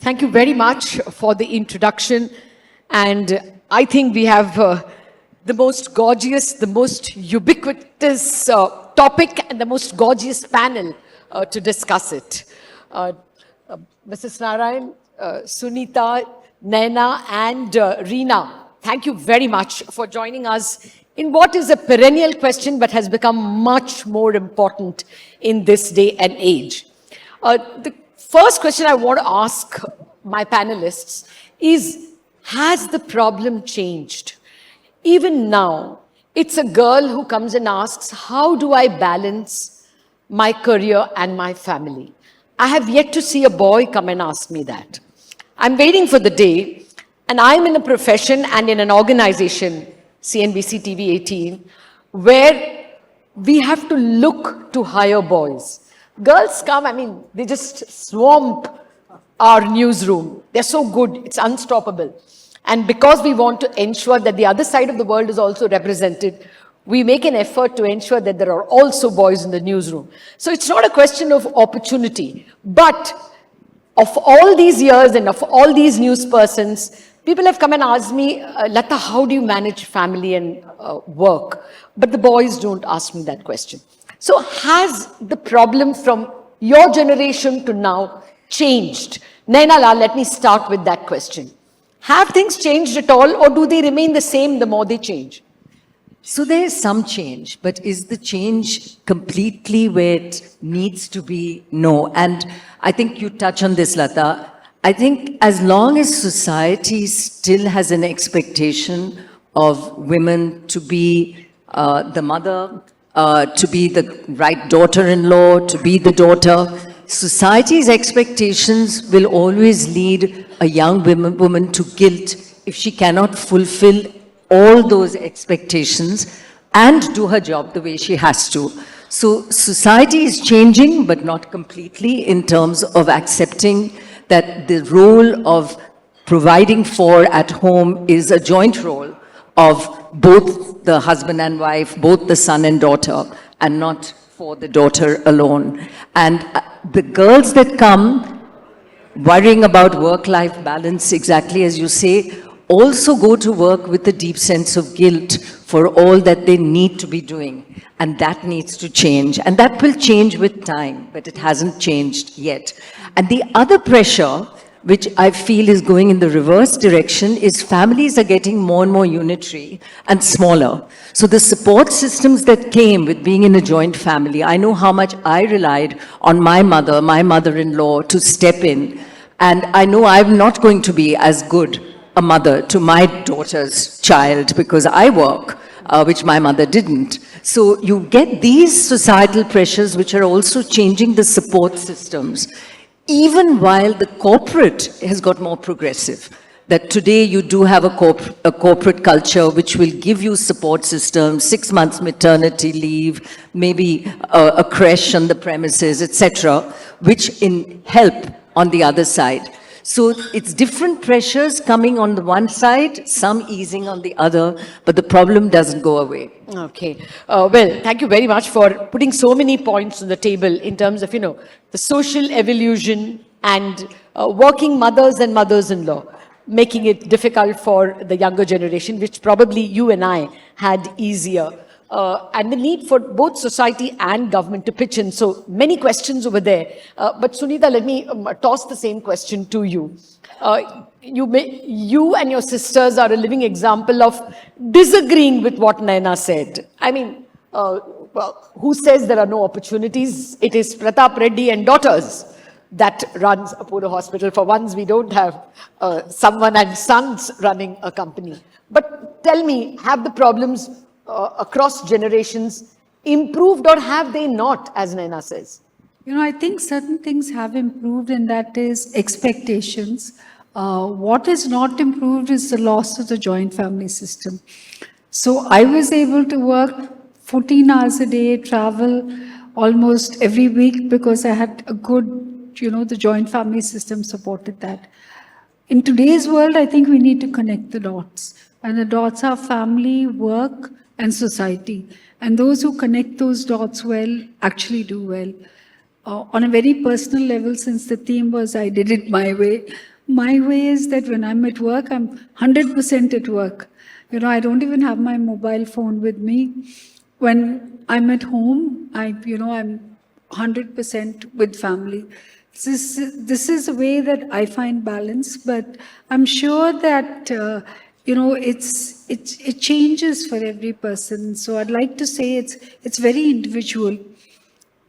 Thank you very much for the introduction. And I think we have the most gorgeous, the most ubiquitous topic and the most gorgeous panel to discuss it. Mrs. Narayan, Suneeta, Naina and Rina, thank you very much for joining us in what is a perennial question but has become much more important in this day and age. The first question I want to ask my panelists is, has the problem changed? Even now, it's a girl who comes and asks, how do I balance my career and my family? I have yet to see a boy come and ask me that. I'm waiting for the day, and I'm in a profession and in an organization, CNBC TV 18, where we have to look to hire boys. Girls come, I mean, they just swamp our newsroom. They're so good, it's unstoppable. And because we want to ensure that the other side of the world is also represented, we make an effort to ensure that there are also boys in the newsroom. So it's not a question of opportunity, but of all these years and of all these news persons, people have come and asked me, Latha, how do you manage family and work? But the boys don't ask me that question. So has the problem from your generation to now changed? Naina Lal, let me start with that question. Have things changed at all, or do they remain the same the more they change? So there is some change, but is the change completely where it needs to be? No. And I think you touch on this, Latha. I think as long as society still has an expectation of women to be the mother, to be the right daughter-in-law, to be the daughter, society's expectations will always lead a young woman to guilt if she cannot fulfill all those expectations and do her job the way she has to. So society is changing, but not completely, in terms of accepting that the role of providing for at home is a joint role of both the husband and wife, both the son and daughter, and not for the daughter alone. And the girls that come worrying about work-life balance, exactly as you say, also go to work with a deep sense of guilt for all that they need to be doing. And that needs to change. And that will change with time, but it hasn't changed yet. And the other pressure, which I feel is going in the reverse direction, is families are getting more and more unitary and smaller. So the support systems that came with being in a joint family, I know how much I relied on my mother, my mother-in-law to step in. And I know I'm not going to be as good a mother to my daughter's child because I work, which my mother didn't. So you get these societal pressures which are also changing the support systems, even while the corporate has got more progressive. That today you do have a corporate culture which will give you support systems, 6 months maternity leave, maybe a creche on the premises, etc., which help on the other side. So it's different pressures coming on the one side, some easing on the other, but the problem doesn't go away. Okay. Well, thank you very much for putting so many points on the table in terms of, the social evolution and working mothers and mothers-in-law, making it difficult for the younger generation, which probably you and I had easier. And the need for both society and government to pitch in. So many questions over there. But Suneeta, let me toss the same question to you. You and your sisters are a living example of disagreeing with what Naina said. I mean, well, who says there are no opportunities? It is Pratap Reddy and daughters that runs Apollo Hospital. For once, we don't have someone and sons running a company. But tell me, have the problems across generations improved, or have they not, as Naina says? I think certain things have improved, and that is expectations. What is not improved is the loss of the joint family system. So I was able to work 14 hours a day, travel almost every week because I had a good, the joint family system supported that. In today's world, I think we need to connect the dots. And the dots are family, work, and society. And those who connect those dots well actually do well. On a very personal level, since the theme was I did it my way, My way is that when I'm at work, I'm 100% at work. You know, I don't even have my mobile phone with me. When I'm at home, I'm 100% with family. This is a way that I find balance, but I'm sure that, it changes for every person. So I'd like to say it's very individual.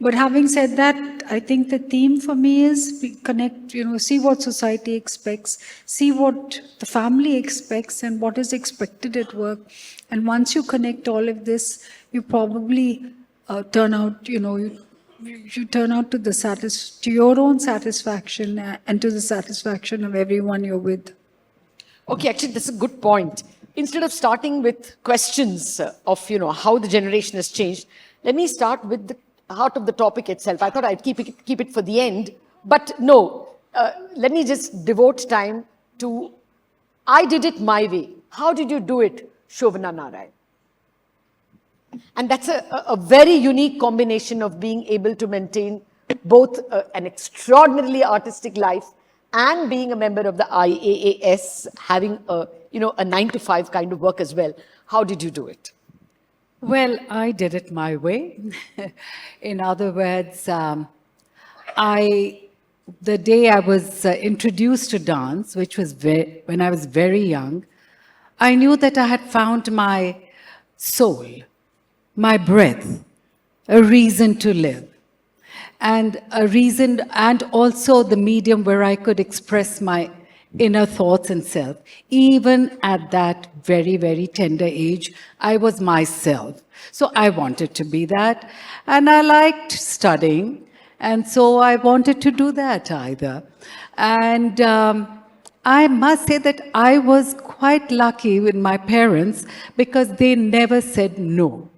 But having said that, I think the theme for me is connect, see what society expects, see what the family expects and what is expected at work. And once you connect all of this, you probably turn out, you turn out to to your own satisfaction and to the satisfaction of everyone you're with. Okay, actually, that's a good point. Instead of starting with questions of, how the generation has changed, let me start with the heart of the topic itself. I thought I'd keep it for the end, but no. Let me just devote time to, I did it my way. How did you do it, Shovana Narayan? And that's a very unique combination of being able to maintain both an extraordinarily artistic life and being a member of the IAAS, having a 9-to-5 kind of work as well. How did you do it? Well, I did it my way. In other words, the day I was introduced to dance, which was when I was very young, I knew that I had found my soul, my breath, a reason to live, and a reason, and also the medium where I could express my inner thoughts and self. Even at that very, very tender age, I was myself. So I wanted to be that. And I liked studying. And so I wanted to do that either. And I must say that I was quite lucky with my parents because they never said no.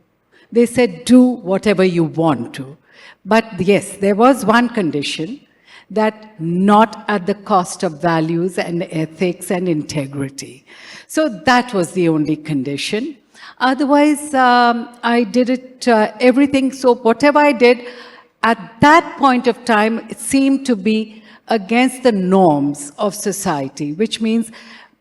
They said, do whatever you want to. But yes, there was one condition, that not at the cost of values and ethics and integrity. So that was the only condition. Otherwise, I did it, everything. So whatever I did, at that point of time, it seemed to be against the norms of society, which means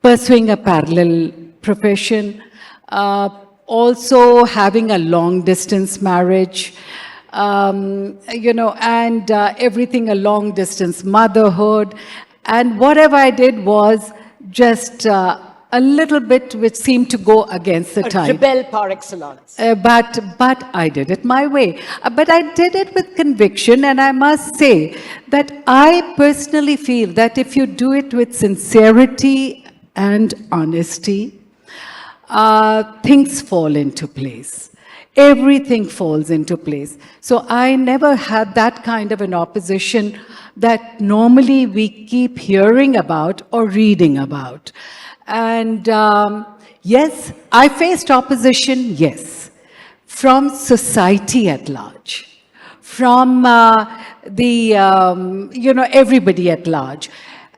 pursuing a parallel profession, also having a long-distance marriage, and everything a long distance, motherhood. And whatever I did was just a little bit which seemed to go against the tide. Rebel par excellence. But I did it my way. But I did it with conviction, and I must say that I personally feel that if you do it with sincerity and honesty, things fall into place. Everything falls into place. So I never had that kind of an opposition that normally we keep hearing about or reading about. And yes, I faced opposition, yes, from society at large, from everybody at large.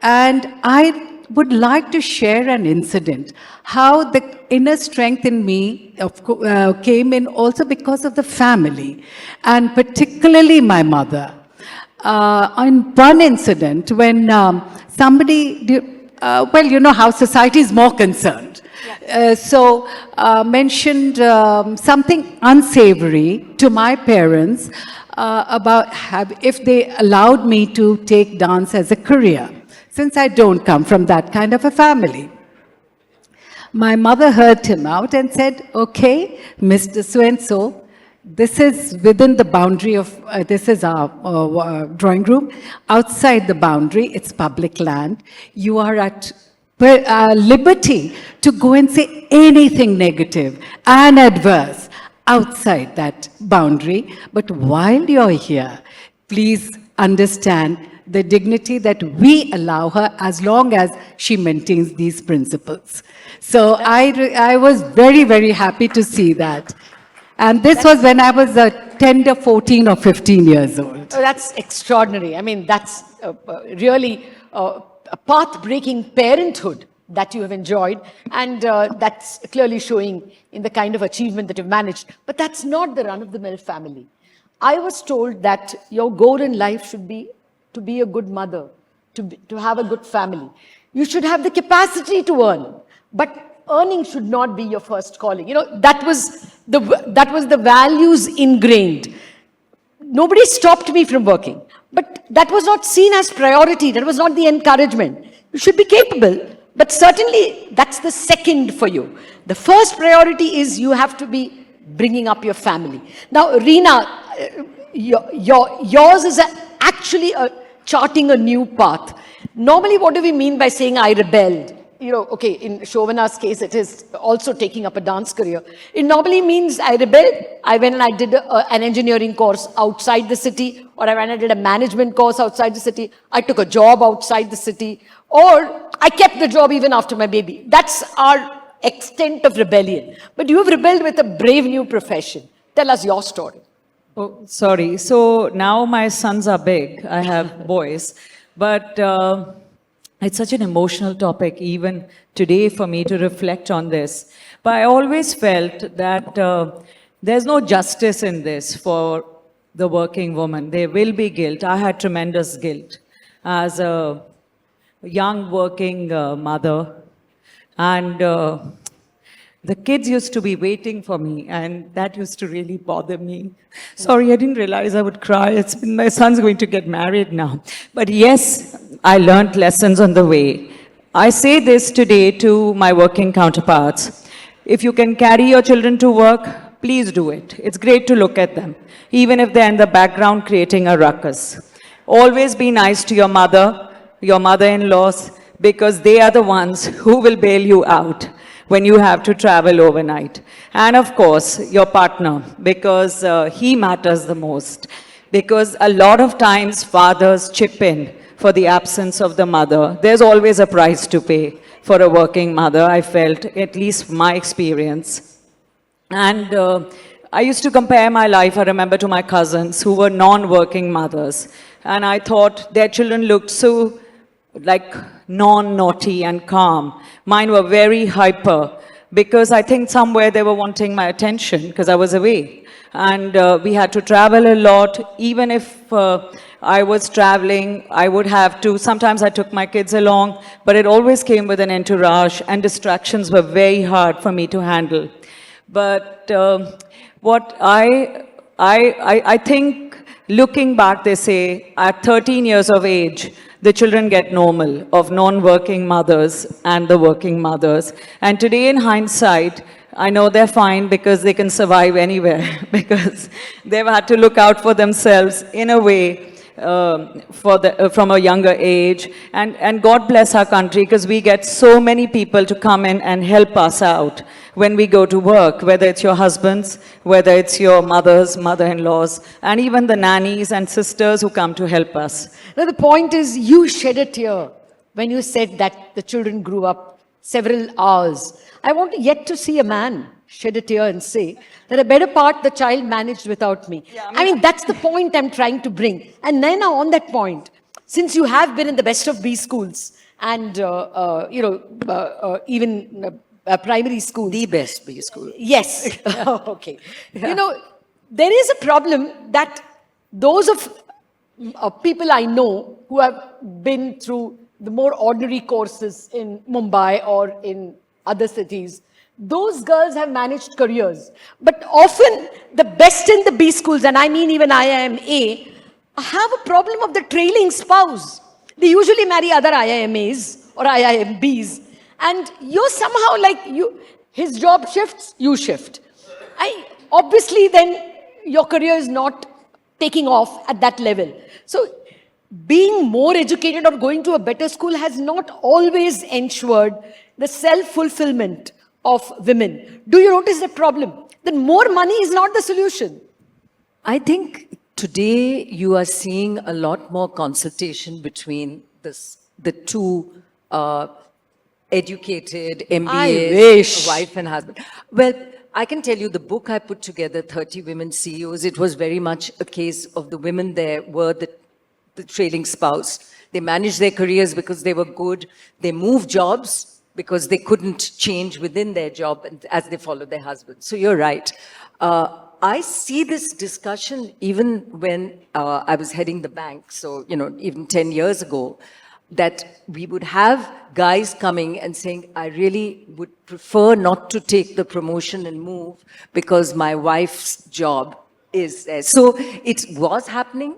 And I would like to share an incident, how the inner strength in me came in also because of the family, and particularly my mother. On one incident, when somebody, you know how society is more concerned. Mentioned something unsavory to my parents about if they allowed me to take dance as a career, since I don't come from that kind of a family. My mother heard him out and said, okay, Mr. So-and-so, this is within the boundary of, this is our drawing room. Outside the boundary, it's public land. You are at liberty to go and say anything negative and adverse outside that boundary. But while you're here, please understand the dignity that we allow her as long as she maintains these principles. So I was very, very happy to see that. And this was when I was a tender 14 or 15 years old. Oh, that's extraordinary. I mean, that's really a path-breaking parenthood that you have enjoyed. And that's clearly showing in the kind of achievement that you've managed. But that's not the run-of-the-mill family. I was told that your goal in life should be to be a good mother, to have a good family. You should have the capacity to earn, but earning should not be your first calling. You know, that was the values ingrained. Nobody stopped me from working, but that was not seen as priority. That was not the encouragement. You should be capable, but certainly that's the second for you. The first priority is you have to be bringing up your family. Now, Rina, yours is actually charting a new path. Normally, what do we mean by saying I rebelled? You know, okay, in Shovana's case, it is also taking up a dance career. It normally means I rebelled. I went and I did an engineering course outside the city, or I went and did a management course outside the city. I took a job outside the city, or I kept the job even after my baby. That's our extent of rebellion. But you have rebelled with a brave new profession. Tell us your story. Oh, sorry. So now my sons are big. I have boys. But it's such an emotional topic, even today, for me to reflect on this. But I always felt that there's no justice in this for the working woman. There will be guilt. I had tremendous guilt as a young working mother. And the kids used to be waiting for me, and that used to really bother me. Sorry, I didn't realize I would cry. My son's going to get married now. But yes, I learned lessons on the way. I say this today to my working counterparts. If you can carry your children to work, please do it. It's great to look at them, even if they're in the background creating a ruckus. Always be nice to your mother-in-laws, because they are the ones who will bail you out when you have to travel overnight. And of course, your partner, because he matters the most. Because a lot of times fathers chip in for the absence of the mother. There's always a price to pay for a working mother, I felt, at least my experience. And I used to compare my life, I remember, to my cousins who were non-working mothers. And I thought their children looked so like non-naughty and calm. Mine were very hyper, because I think somewhere they were wanting my attention because I was away. And we had to travel a lot. Even if I was traveling, I would have to, sometimes I took my kids along, but it always came with an entourage, and distractions were very hard for me to handle. But what I think, looking back, they say, at 13 years of age, the children get normal of non-working mothers and the working mothers. And today, in hindsight, I know they're fine because they can survive anywhere, because they've had to look out for themselves in a way from a younger age. And God bless our country, because we get so many people to come in and help us out when we go to work, whether it's your husbands, whether it's your mothers, mother-in-laws, and even the nannies and sisters who come to help us. Now, the point is, you shed a tear when you said that the children grew up several hours. I want yet to see a man shed a tear and say that a better part the child managed without me. Yeah, I mean, that's the point I'm trying to bring. And Naina, on that point, since you have been in the best of B schools and, even primary schools. The best B school. Yes. Okay. Yeah. You know, there is a problem that those of people I know who have been through the more ordinary courses in Mumbai or in other cities, those girls have managed careers. But often the best in the B schools, and I mean even IIMA, have a problem of the trailing spouse. They usually marry other IIMAs or IIMBs. And you're somehow like, his job shifts, you shift. Obviously then your career is not taking off at that level. So being more educated or going to a better school has not always ensured the self-fulfillment of women. Do you notice the problem? That more money is not the solution. I think today you are seeing a lot more consultation between the two educated MBAs, wife and husband. Well, I can tell you the book I put together, 30 Women CEOs, it was very much a case of the women there were the trailing spouse. They managed their careers because they were good. They moved jobs because they couldn't change within their job as they followed their husband. So you're right. I see this discussion even when I was heading the bank. So, even 10 years ago, that we would have guys coming and saying, I really would prefer not to take the promotion and move because my wife's job is there. So it was happening.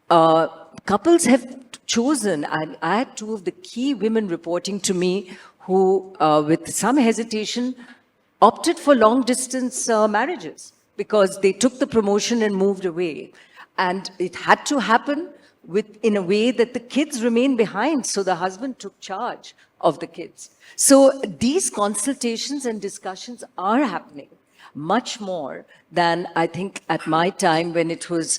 Couples have chosen, and I had two of the key women reporting to me who, with some hesitation, opted for long distance marriages because they took the promotion and moved away. And it had to happen in a way that the kids remained behind. So the husband took charge of the kids. So these consultations and discussions are happening much more than I think at my time when it was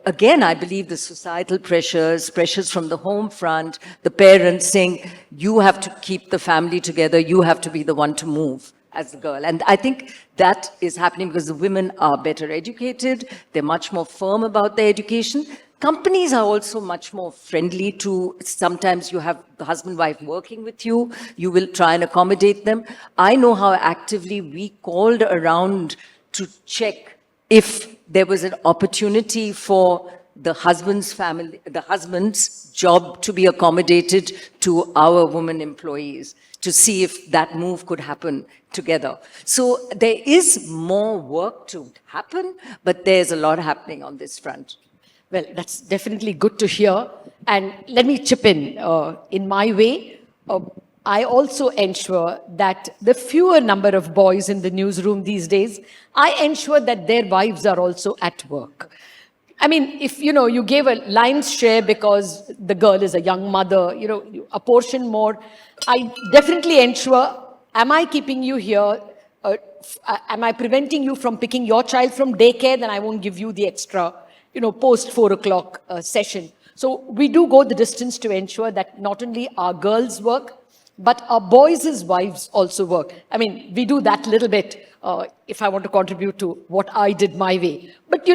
again, I believe the societal pressures from the home front, the parents saying, you have to keep the family together, you have to be the one to move as a girl. And I think that is happening because the women are better educated, they're much more firm about their education. Companies are also much more friendly to, sometimes you have the husband, wife working with you, you will try and accommodate them. I know how actively we called around to check if there was an opportunity for the husband's family, the husband's job to be accommodated to our women employees, to see if that move could happen together. So there is more work to happen, but there's a lot happening on this front. Well, that's definitely good to hear. And let me chip in my way. I also ensure that the fewer number of boys in the newsroom these days, I ensure that their wives are also at work. I mean, if, you gave a lion's share because the girl is a young mother, you apportion more, I definitely ensure, am I keeping you here? Am I preventing you from picking your child from daycare? Then I won't give you the extra post 4 o'clock session. So we do go the distance to ensure that not only our girls work, but our boys' wives also work. I mean, we do that little bit if I want to contribute to what I did my way. But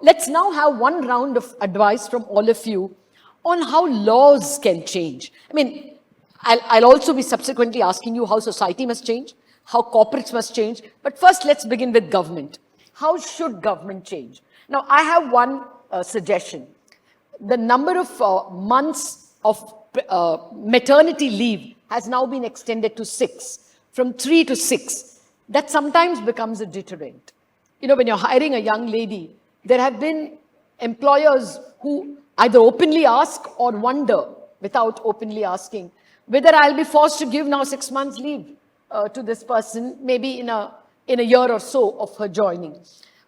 let's now have one round of advice from all of you on how laws can change. I mean, I'll also be subsequently asking you how society must change, how corporates must change. But first, let's begin with government. How should government change? Now, I have one suggestion. The number of months of maternity leave has now been extended to 6, from 3 to 6. That sometimes becomes a deterrent. When you're hiring a young lady, there have been employers who either openly ask or wonder, without openly asking, whether I'll be forced to give now 6 months leave to this person, maybe in a year or so of her joining.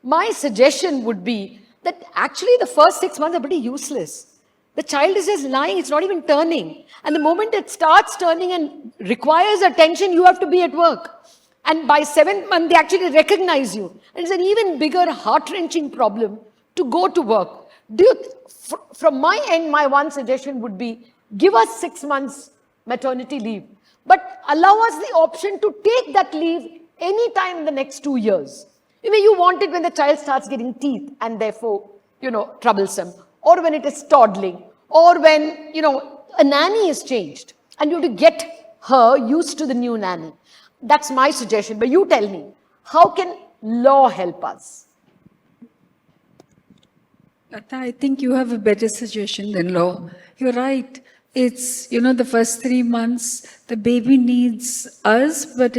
My suggestion would be that actually the first 6 months are pretty useless. The child is just lying, it's not even turning. And the moment it starts turning and requires attention, you have to be at work. And by 7th month, they actually recognize you. And it's an even bigger, heart-wrenching problem to go to work. From my end, my one suggestion would be, give us 6 months maternity leave, but allow us the option to take that leave anytime in the next 2 years. You want it when the child starts getting teeth and therefore, troublesome, or when it is toddling, or when, a nanny is changed and you have to get her used to the new nanny. That's my suggestion. But you tell me, how can law help us? Latha, I think you have a better suggestion than law. You're right. It's, the first 3 months, the baby needs us, but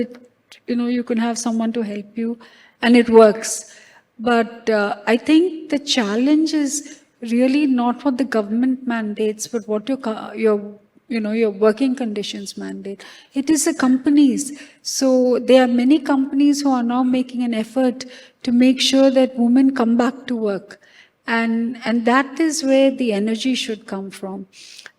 you can have someone to help you. And it works. But I think the challenge is really not what the government mandates, but what your working conditions mandate. It is the companies. So there are many companies who are now making an effort to make sure that women come back to work. And that is where the energy should come from.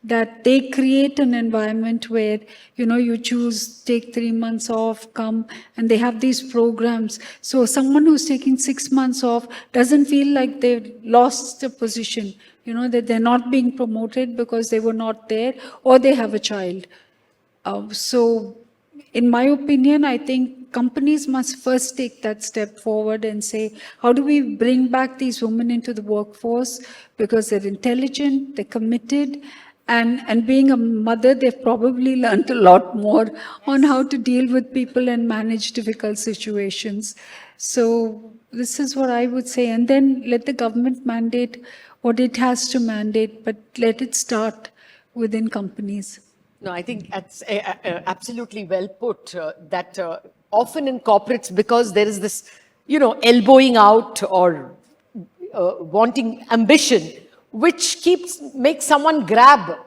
That they create an environment where, you choose, take 3 months off, come, and they have these programs. So someone who's taking 6 months off doesn't feel like they've lost a position, that they're not being promoted because they were not there, or they have a child. So in my opinion, I think companies must first take that step forward and say, how do we bring back these women into the workforce? Because they're intelligent, they're committed, and being a mother, they've probably learned a lot more on how to deal with people and manage difficult situations. So this is what I would say. And then let the government mandate what it has to mandate, but let it start within companies. No, I think that's absolutely well put. That often in corporates, because there is this, elbowing out or wanting ambition, which makes someone grab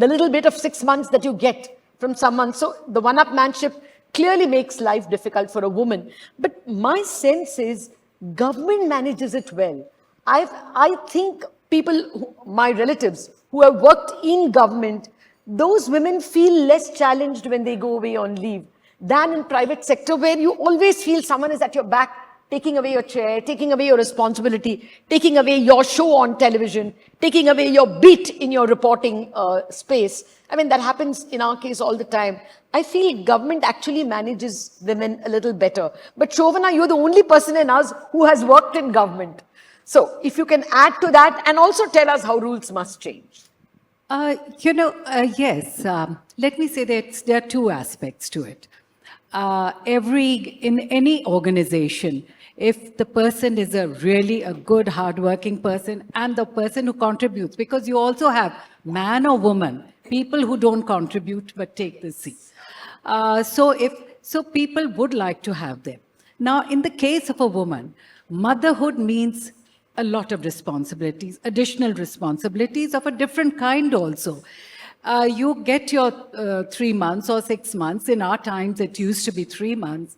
the little bit of 6 months that you get from someone. So the one-upmanship clearly makes life difficult for a woman. But my sense is government manages it well. I think my relatives who have worked in government, those women feel less challenged when they go away on leave than in private sector, where you always feel someone is at your back, taking away your chair, taking away your responsibility, taking away your show on television, taking away your beat in your reporting space. I mean, that happens in our case all the time. I feel government actually manages women a little better. But Shovana, you're the only person in us who has worked in government. So if you can add to that and also tell us how rules must change. Yes. Let me say that there are two aspects to it. In any organization, if the person is really a good, hardworking person and the person who contributes, because you also have man or woman, people who don't contribute but take the seat. So people would like to have them. Now, in the case of a woman, motherhood means a lot of responsibilities, additional responsibilities of a different kind also. You get your 3 months or 6 months. In our times, it used to be 3 months.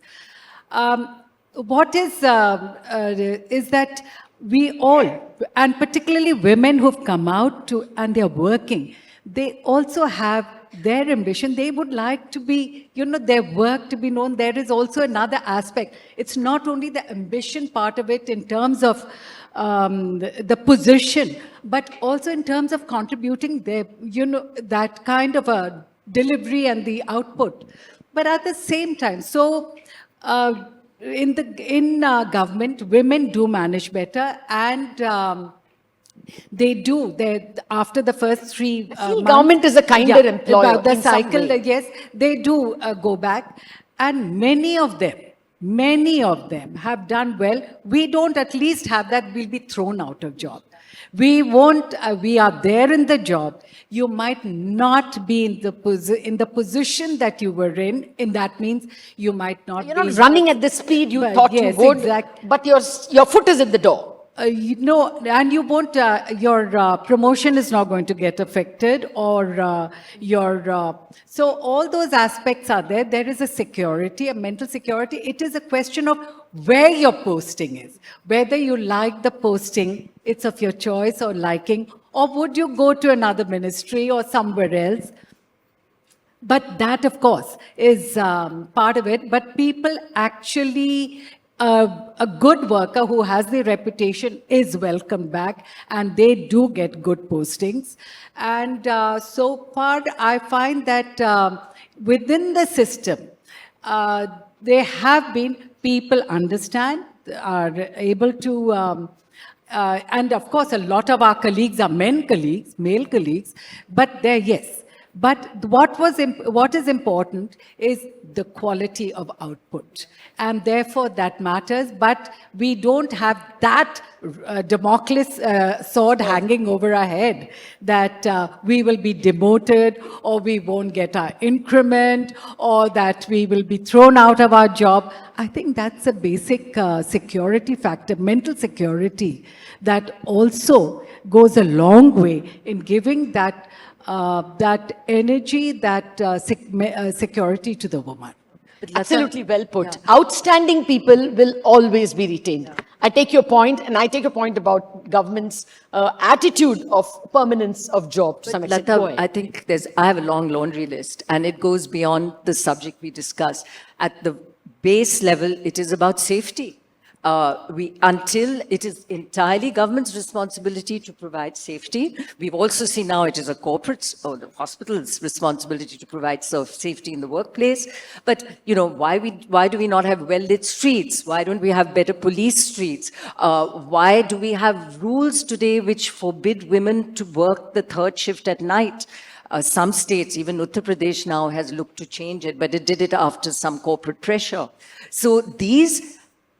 What is that we all, and particularly women who've come out and they're working, they also have their ambition. They would like to be, their work to be known. There is also another aspect. It's not only the ambition part of it in terms of the position, but also in terms of contributing that kind of a delivery and the output. But at the same time, in government, women do manage better, and they do. After the first 3 I feel months, government is a kinder employer. The in some cycle, way. yes, they do go back, and many of them have done well. We don't at least have that. We'll be thrown out of job. We won't. We are there in the job. You might not be in the position that you were in. In that means you might not. You're be not running at the speed you thought yes, you would, exactly. but your foot is in the door. And you won't, your promotion is not going to get affected, or so all those aspects are there. There is a security, a mental security. It is a question of where your posting is, whether you like the posting, it's of your choice or liking, or would you go to another ministry or somewhere else. But that, of course, is part of it. But people actually, a good worker who has the reputation is welcomed back, and they do get good postings. And so far, I find that within the system, there have been people understand, are able to, and of course, a lot of our colleagues are male colleagues, but yes. But what is important is the quality of output, and therefore that matters. But we don't have that Damocles sword hanging over our head that we will be demoted, or we won't get our increment, or that we will be thrown out of our job. I think that's a basic security factor, mental security, that also goes a long way in giving that energy, that security to the woman. Absolutely well put. Yeah. Outstanding people will always be retained. I take your point, and I take a point about government's attitude of permanence of job to some extent. Latha, I think I have a long laundry list, and it goes beyond the subject we discussed. At the base level, it is about safety. Until it is entirely government's responsibility to provide safety. We've also seen now it is a corporate's or the hospital's responsibility to provide safety in the workplace. But, why do we not have well-lit streets? Why don't we have better police streets? Why do we have rules today which forbid women to work the 3rd shift at night? Some states, even Uttar Pradesh now has looked to change it, but it did it after some corporate pressure. So these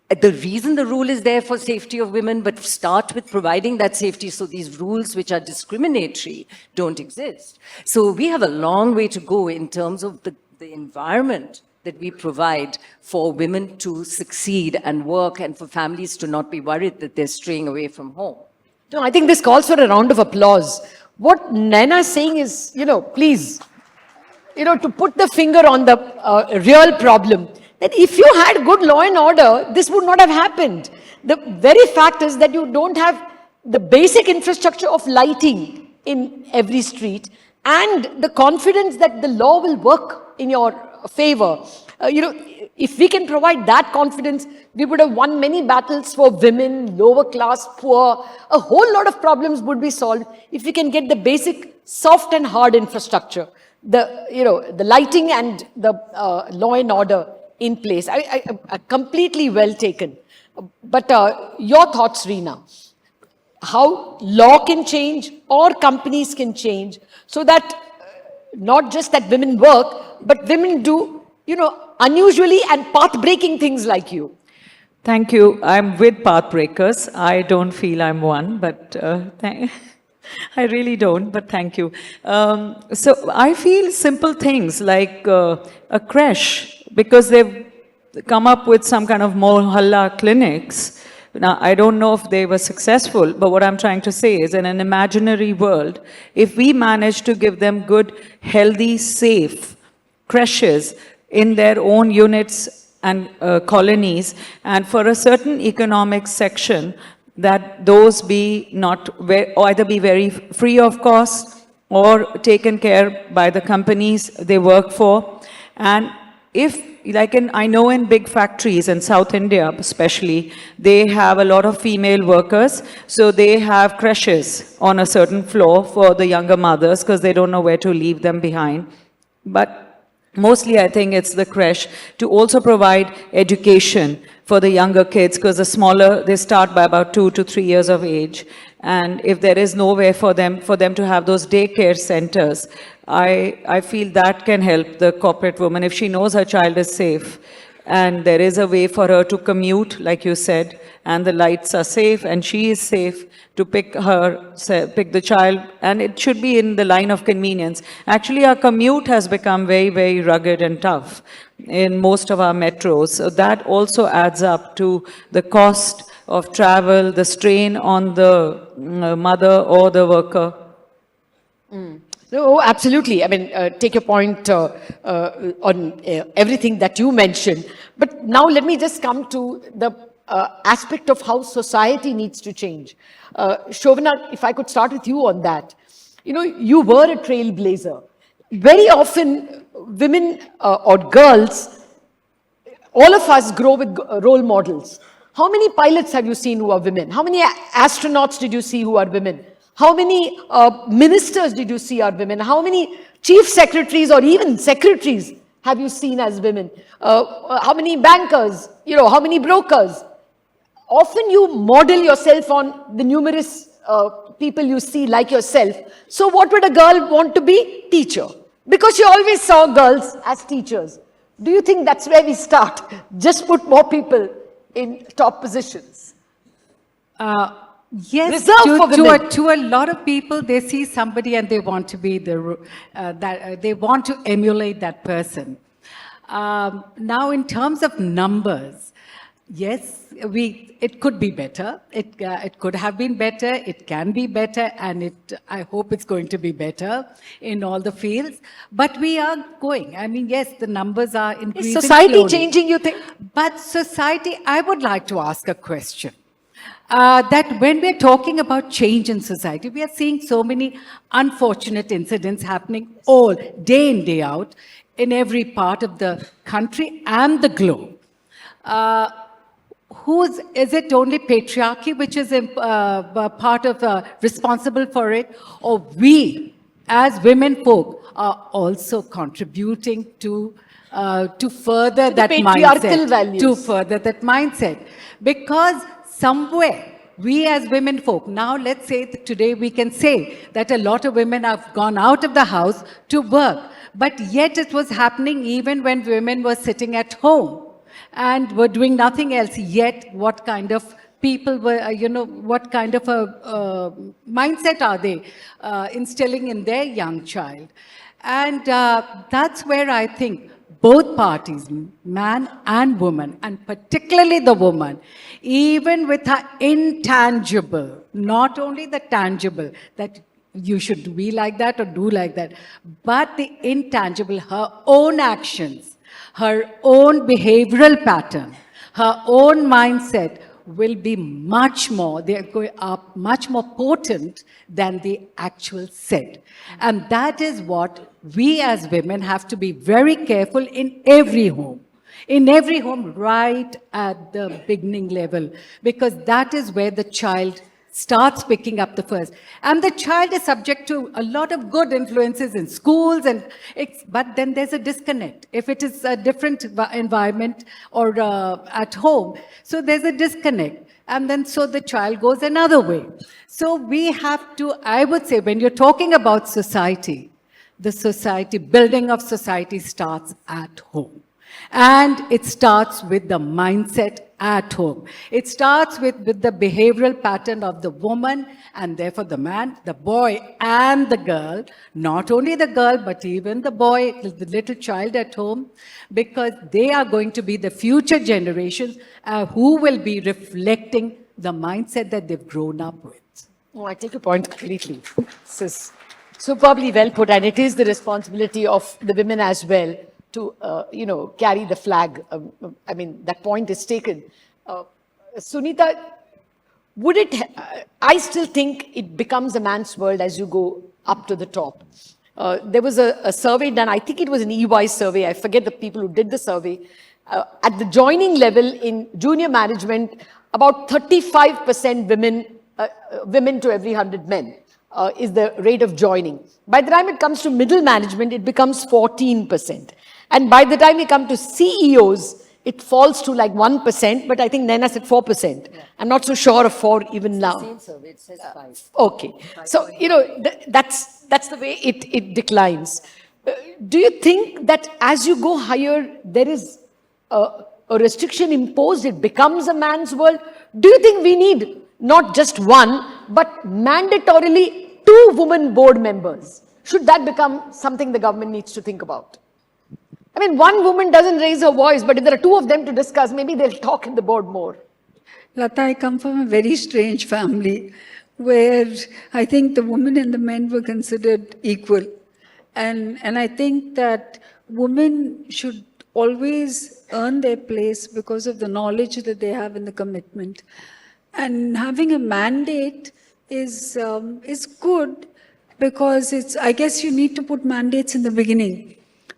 the reason the rule is there for safety of women, but start with providing that safety so these rules which are discriminatory don't exist. So we have a long way to go in terms of the environment that we provide for women to succeed and work, and for families to not be worried that they're straying away from home. No, I think this calls for a round of applause. What Naina is saying is, please, to put the finger on the real problem, that if you had good law and order, this would not have happened. The very fact is that you don't have the basic infrastructure of lighting in every street and the confidence that the law will work in your favor. If we can provide that confidence, we would have won many battles for women, lower class, poor. A whole lot of problems would be solved if we can get the basic soft and hard infrastructure, the lighting and the law and order in place. I completely well taken. But your thoughts, Rina, how law can change or companies can change so that not just that women work, but women do, unusually and path-breaking things like you. Thank you. I'm with pathbreakers. I don't feel I'm one, but I really don't, but thank you. So I feel simple things like a creche, because they've come up with some kind of mohalla clinics. Now, I don't know if they were successful, but what I'm trying to say is, in an imaginary world, if we manage to give them good, healthy, safe creches in their own units and colonies, and for a certain economic section, that those be not either be very free of cost or taken care by the companies they work for. And if, I know in big factories in South India especially, they have a lot of female workers, so they have creches on a certain floor for the younger mothers because they don't know where to leave them behind. But mostly, I think it's the creche to also provide education for the younger kids, because the smaller, they start by about 2 to 3 years of age. And if there is nowhere for them to have those daycare centers, I feel that can help the corporate woman if she knows her child is safe. And there is a way for her to commute, like you said, and the lights are safe and she is safe to pick the child, and it should be in the line of convenience. Actually, our commute has become very, very rugged and tough in most of our metros. So that also adds up to the cost of travel, the strain on the mother or the worker. No, absolutely. I mean, take your point on everything that you mentioned. But now let me just come to the aspect of how society needs to change. Shovana, if I could start with you on that. You were a trailblazer. Very often, women or girls, all of us grow with role models. How many pilots have you seen who are women? How many astronauts did you see who are women? How many ministers did you see are women? How many chief secretaries or even secretaries have you seen as women? How many bankers? How many brokers? Often you model yourself on the numerous people you see like yourself. So what would a girl want to be? Teacher. Because you always saw girls as teachers. Do you think that's where we start? Just put more people in top positions. Yes, to a lot of people, they see somebody and they want to be they want to emulate that person. Now, in terms of numbers, yes, it could be better. It could have been better. It can be better, and I hope it's going to be better in all the fields. But we are going. I mean, yes, the numbers are increasing. Is society slowly. changing, you think? But society, I would like to ask a question. That when we're talking about change in society, we are seeing so many unfortunate incidents happening all day in, day out in every part of the country and the globe. Is it only patriarchy which is part of responsible for it, or we as women folk are also contributing to further that patriarchal mindset, values. to further that mindset, because somewhere we as women folk, now let's say that today we can say that a lot of women have gone out of the house to work, but yet it was happening even when women were sitting at home. and were doing nothing else. Yet, what kind of people were, what kind of a mindset are they instilling in their young child? And that's where I think both parties, man and woman, and particularly the woman, even with her intangible, not only the tangible, that you should be like that or do like that, but the intangible, her own actions, her own behavioral pattern, her own mindset will be much more, are much more potent than the actual said. And that is what we as women have to be very careful in every home. In every home, right at the beginning level, because that is where the child starts picking up the first. And the child is subject to a lot of good influences in schools, but then there's a disconnect. If it is a different environment or at home, so there's a disconnect. And then so the child goes another way. So we have to, I would say, when you're talking about society, the society, building of society starts at home. And it starts with the mindset at home. It starts with the behavioral pattern of the woman, and therefore the man, the boy and the girl, not only the girl, but even the boy, the little child at home, because they are going to be the future generations who will be reflecting the mindset that they've grown up with. Oh, I take your point completely. This is superbly well put, and it is the responsibility of the women as well to, carry the flag. I mean, that point is taken. Suneeta, would it, I still think it becomes a man's world as you go up to the top. There was a survey done, I think it was an EY survey, I forget the people who did the survey. At the joining level in junior management, about 35% women to every 100 men is the rate of joining. By the time it comes to middle management, it becomes 14%. And by the time we come to CEOs, it falls to like 1%, but I think Naina said 4%. Yeah. I'm not so sure of 4 even now. Same survey, it says 5. Okay. So, that's the way it declines. Do you think that as you go higher, there is a restriction imposed, it becomes a man's world? Do you think we need not just one, but mandatorily 2 women board members? Should that become something the government needs to think about? I mean, one woman doesn't raise her voice, but if there are 2 of them to discuss, maybe they'll talk in the board more. Latha, I come from a very strange family where I think the women and the men were considered equal. And I think that women should always earn their place because of the knowledge that they have and the commitment. And having a mandate is good because I guess you need to put mandates in the beginning.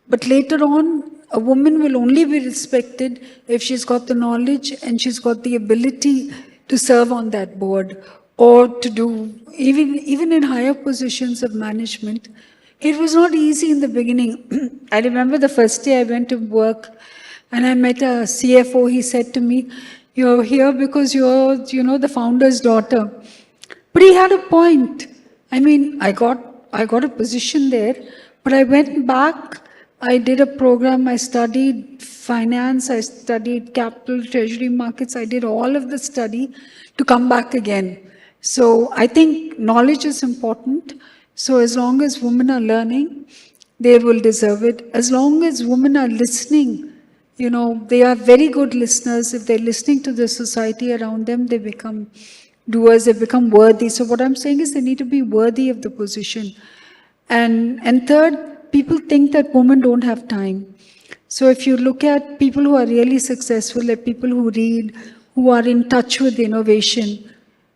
But later on, a woman will only be respected if she's got the knowledge and she's got the ability to serve on that board or to do, even in higher positions of management. It was not easy in the beginning. I remember the first day I went to work and I met a CFO. He said to me, "You're here because you're, the founder's daughter." But he had a point. I mean, I got a position there, but I went back. I did a program, I studied finance, I studied capital, treasury markets, I did all of the study to come back again. So I think knowledge is important. So as long as women are learning, they will deserve it. As long as women are listening, they are very good listeners. If they're listening to the society around them, they become doers, they become worthy. So what I'm saying is they need to be worthy of the position. And third, people think that women don't have time. So if you look at people who are really successful, like people who read, who are in touch with innovation.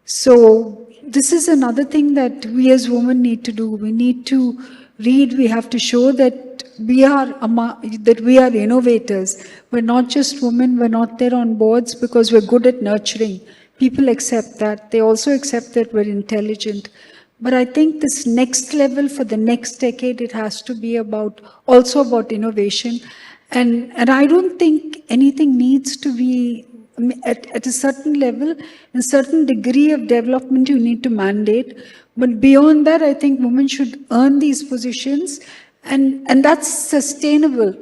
So this is another thing that we as women need to do. We need to read. We have to show that we are innovators. We're not just women. We're not there on boards because we're good at nurturing. People accept that. They also accept that we're intelligent. But I think this next level for the next decade, it has to be also about innovation. And I don't think anything needs to be at a certain level, a certain degree of development you need to mandate. But beyond that, I think women should earn these positions and that's sustainable.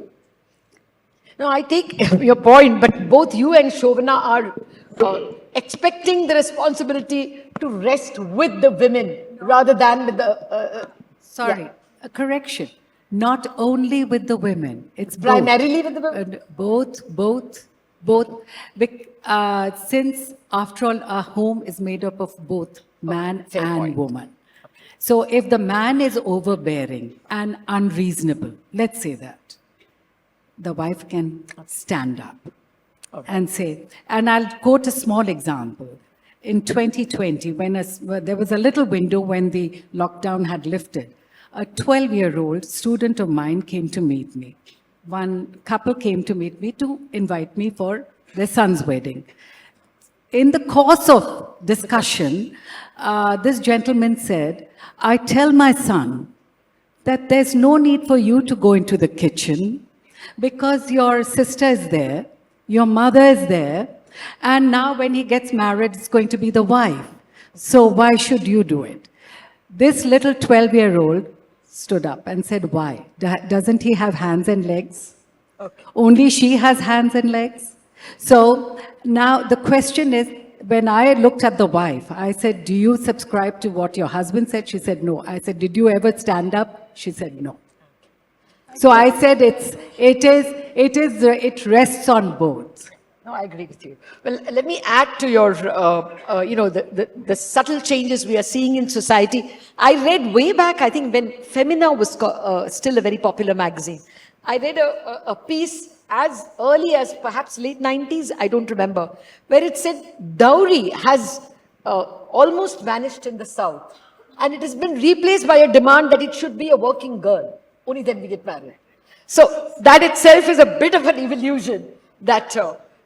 No, I take your point, but both you and Shovana are expecting the responsibility to rest with the women rather than with the. Sorry, a correction. Not only with the women, it's Primarily with the women? Both. Since, after all, our home is made up of both man fair and point. woman. So if the man is overbearing and unreasonable, let's say that, the wife can stand up and say, and I'll quote a small example. In 2020, when there was a little window when the lockdown had lifted, a 12-year-old student of mine came to meet me. One couple came to meet me to invite me for their son's wedding. In the course of discussion, this gentleman said, I tell my son that there's no need for you to go into the kitchen because your sister is there, your mother is there, and now when he gets married, it's going to be the wife. So why should you do it? This little 12-year-old stood up and said, why? Doesn't he have hands and legs? Okay. Only she has hands and legs? So now the question is, when I looked at the wife, I said, do you subscribe to what your husband said? She said, no. I said, did you ever stand up? She said, no. So I said, it rests on both. No, I agree with you. Well, let me add to your, the subtle changes we are seeing in society. I read way back, I think, when Femina was still a very popular magazine. I read a piece as early as perhaps late 90s, I don't remember, where it said dowry has almost vanished in the South. And it has been replaced by a demand that it should be a working girl. Only then we get married. So that itself is a bit of an evolution that,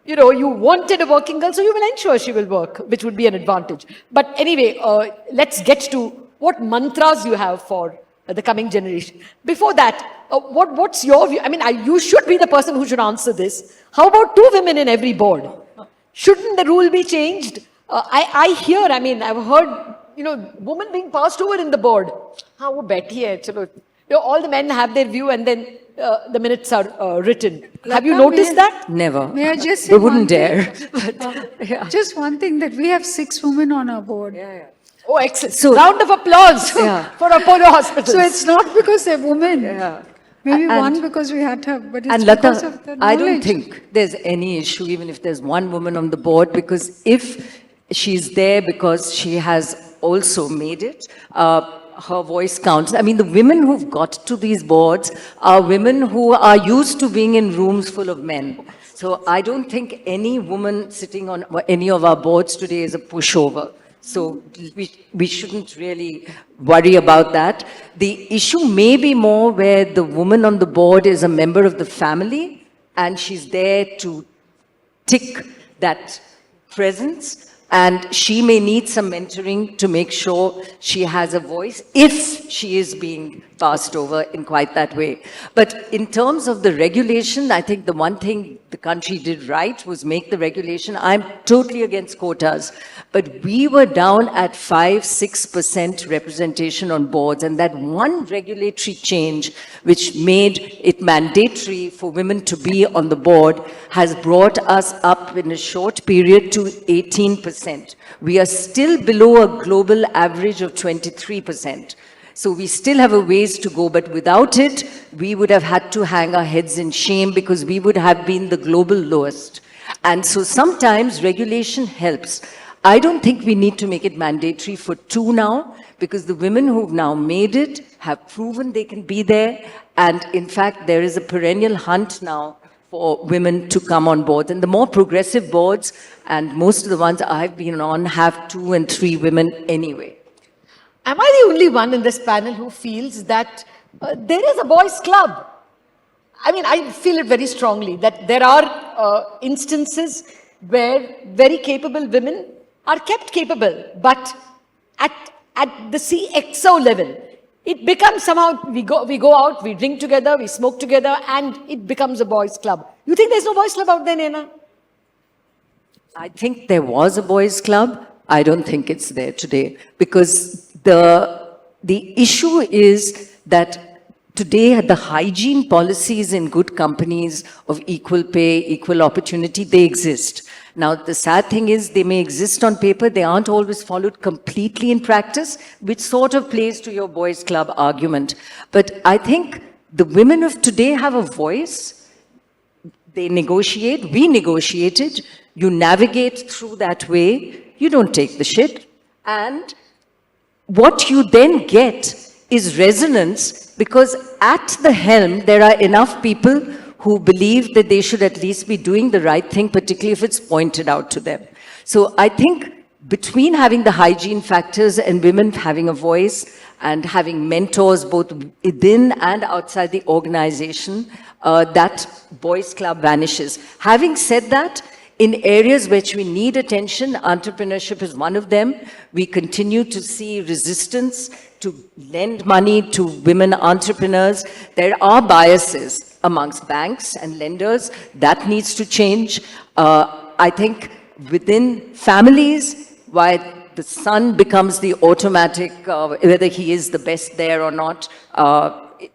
you wanted a working girl, so you will ensure she will work, which would be an advantage. But anyway, let's get to what mantras you have for the coming generation. Before that, what's your view? I mean, you should be the person who should answer this. How about 2 women in every board? Shouldn't the rule be changed? I've heard, women being passed over in the board. How Betty hai, chalo. All the men have their view and then the minutes are written. Have you noticed that? Never. May I just say They one wouldn't dare. thing? Just one thing, that we have 6 women on our board. Oh, excellent. So- Round of applause for Apollo Hospitals. So it's not because they're women. Yeah. Maybe And- one because we had to have, but it's And because of the Latha, knowledge. I don't think there's any issue even if there's one woman on the board, because if she's there because she has also made it, her voice counts. I mean, the women who've got to these boards are women who are used to being in rooms full of men. So I don't think any woman sitting on any of our boards today is a pushover. So we shouldn't really worry about that. The issue may be more where the woman on the board is a member of the family and she's there to tick that presence, and she may need some mentoring to make sure she has a voice if she is being passed over in quite that way. But in terms of the regulation, I think the one thing the country did right was make the regulation. I'm totally against quotas, but we were down at 5-6% representation on boards, and that one regulatory change which made it mandatory for women to be on the board has brought us up in a short period to 18%. We are still below a global average of 23%. So we still have a ways to go, but without it, we would have had to hang our heads in shame because we would have been the global lowest. And so sometimes regulation helps. I don't think we need to make it mandatory for 2 now, because the women who've now made it have proven they can be there. And in fact, there is a perennial hunt now for women to come on board. And the more progressive boards, and most of the ones I've been on, have 2 and 3 women anyway. Am I the only one in this panel who feels that there is a boys' club? I mean, I feel it very strongly that there are instances where very capable women are kept capable, but at the CXO level, it becomes somehow, we go out, we drink together, we smoke together, and it becomes a boys' club. You think there's no boys' club out there, Naina? I think there was a boys' club. I don't think it's there today, because the issue is that today the hygiene policies in good companies of equal pay, equal opportunity, they exist. Now, the sad thing is they may exist on paper, they aren't always followed completely in practice, which sort of plays to your boys' club argument. But I think the women of today have a voice. They negotiate, we negotiated, you navigate through that way, you don't take the shit. And what you then get is resonance, because at the helm, there are enough people who believe that they should at least be doing the right thing, particularly if it's pointed out to them. So I think between having the hygiene factors and women having a voice and having mentors both within and outside the organization, that boys' club vanishes. Having said that, in areas which we need attention, entrepreneurship is one of them. We continue to see resistance to lend money to women entrepreneurs. There are biases amongst banks and lenders. That needs to change. I think within families, why the son becomes the automatic, whether he is the best there or not,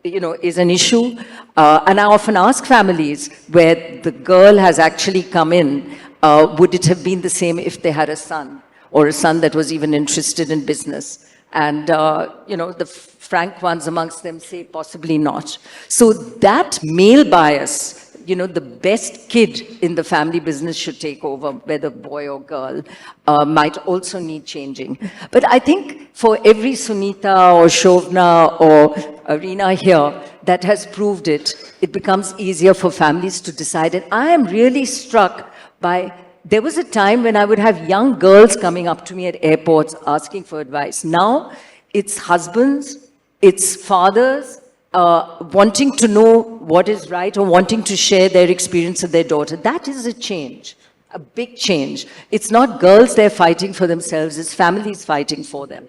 is an issue. And I often ask families where the girl has actually come in, would it have been the same if they had a son, or a son that was even interested in business? And, the frank ones amongst them say possibly not. So that male bias, the best kid in the family business should take over, whether boy or girl, might also need changing. But I think for every Suneeta or Shovana or Rina here that has proved it, it becomes easier for families to decide. And I am really struck by, there was a time when I would have young girls coming up to me at airports asking for advice. Now it's husbands, it's fathers, wanting to know what is right or wanting to share their experience with their daughter. That is a change, a big change. It's not girls they're fighting for themselves, it's families fighting for them.